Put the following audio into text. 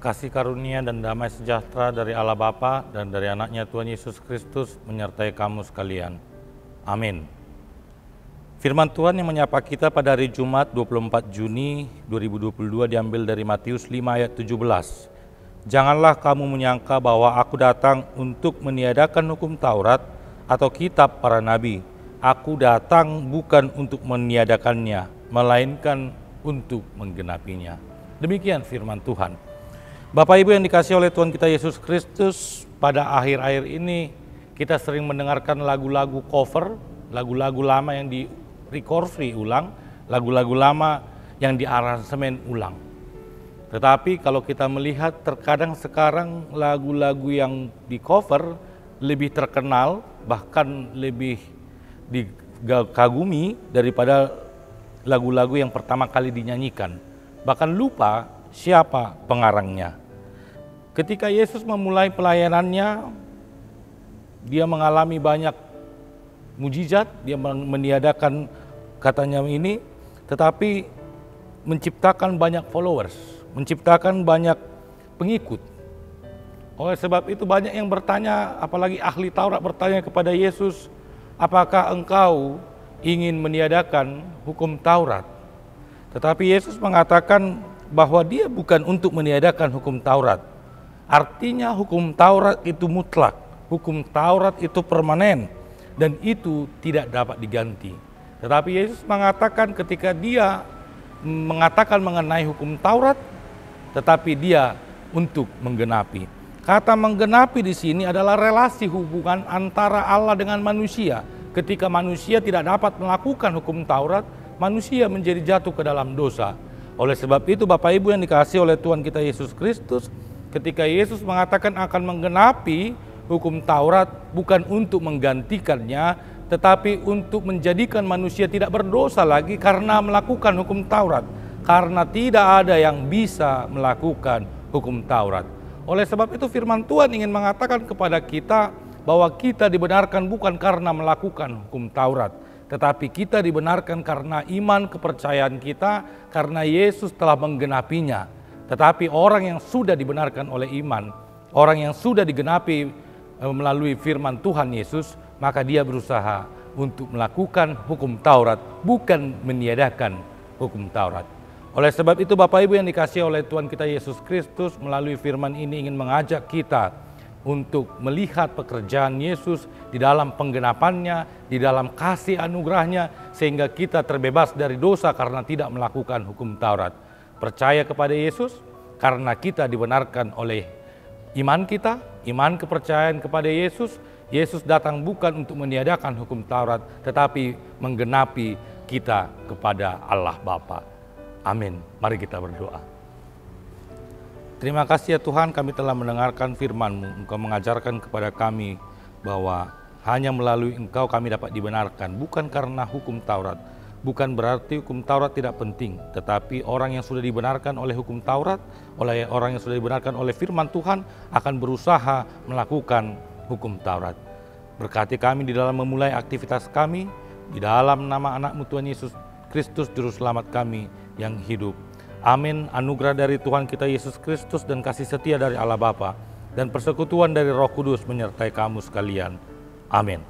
Kasih karunia dan damai sejahtera dari Allah Bapa dan dari anaknya Tuhan Yesus Kristus menyertai kamu sekalian. Amin. Firman Tuhan yang menyapa kita pada hari Jumat 24 Juni 2022 diambil dari Matius 5 ayat 17. Janganlah kamu menyangka bahwa aku datang untuk meniadakan hukum Taurat atau kitab para nabi. Aku datang bukan untuk meniadakannya, melainkan untuk menggenapinya. Demikian firman Tuhan. Bapak Ibu yang dikasihi oleh Tuhan kita Yesus Kristus, pada akhir-akhir ini kita sering mendengarkan lagu-lagu cover, lagu-lagu lama yang di-recovery ulang, lagu-lagu lama yang diaransemen ulang. Tetapi kalau kita melihat terkadang sekarang lagu-lagu yang di-cover lebih terkenal, bahkan lebih dikagumi daripada lagu-lagu yang pertama kali dinyanyikan. Bahkan lupa siapa pengarangnya. Ketika Yesus memulai pelayanannya, dia mengalami banyak mujizat, dia meniadakan katanya ini, tetapi menciptakan banyak followers, menciptakan banyak pengikut. Oleh sebab itu banyak yang bertanya, apalagi ahli Taurat bertanya kepada Yesus, apakah engkau ingin meniadakan hukum Taurat? Tetapi Yesus mengatakan bahwa dia bukan untuk meniadakan hukum Taurat. Artinya hukum Taurat itu mutlak, hukum Taurat itu permanen, dan itu tidak dapat diganti. Tetapi Yesus mengatakan ketika dia mengatakan mengenai hukum Taurat, tetapi dia untuk menggenapi. Kata menggenapi di sini adalah relasi hubungan antara Allah dengan manusia. Ketika manusia tidak dapat melakukan hukum Taurat, manusia menjadi jatuh ke dalam dosa. Oleh sebab itu Bapak Ibu yang dikasihi oleh Tuhan kita Yesus Kristus, ketika Yesus mengatakan akan menggenapi hukum Taurat bukan untuk menggantikannya, tetapi untuk menjadikan manusia tidak berdosa lagi karena melakukan hukum Taurat. Karena tidak ada yang bisa melakukan hukum Taurat. Oleh sebab itu firman Tuhan ingin mengatakan kepada kita bahwa kita dibenarkan bukan karena melakukan hukum Taurat, tetapi kita dibenarkan karena iman kepercayaan kita, karena Yesus telah menggenapinya. Tetapi orang yang sudah dibenarkan oleh iman, orang yang sudah digenapi melalui firman Tuhan Yesus, maka dia berusaha untuk melakukan hukum Taurat, bukan meniadakan hukum Taurat. Oleh sebab itu Bapak Ibu yang dikasihi oleh Tuhan kita Yesus Kristus, melalui firman ini ingin mengajak kita untuk melihat pekerjaan Yesus di dalam penggenapannya, di dalam kasih anugerahnya, sehingga kita terbebas dari dosa karena tidak melakukan hukum Taurat. Percaya kepada Yesus karena kita dibenarkan oleh iman kita, iman kepercayaan kepada Yesus. Yesus datang bukan untuk meniadakan hukum Taurat, tetapi menggenapi kita kepada Allah Bapa. Amin. Mari kita berdoa. Terima kasih ya Tuhan, kami telah mendengarkan firman-Mu. Engkau mengajarkan kepada kami bahwa hanya melalui Engkau kami dapat dibenarkan, bukan karena hukum Taurat. Bukan berarti hukum Taurat tidak penting, tetapi orang yang sudah dibenarkan oleh hukum Taurat, oleh orang yang sudah dibenarkan oleh firman Tuhan, akan berusaha melakukan hukum Taurat. Berkati kami di dalam memulai aktivitas kami, di dalam nama anak-Mu Tuhan Yesus Kristus, Juru Selamat kami yang hidup. Amin. Anugerah dari Tuhan kita Yesus Kristus dan kasih setia dari Allah Bapa dan persekutuan dari Roh Kudus menyertai kamu sekalian. Amin.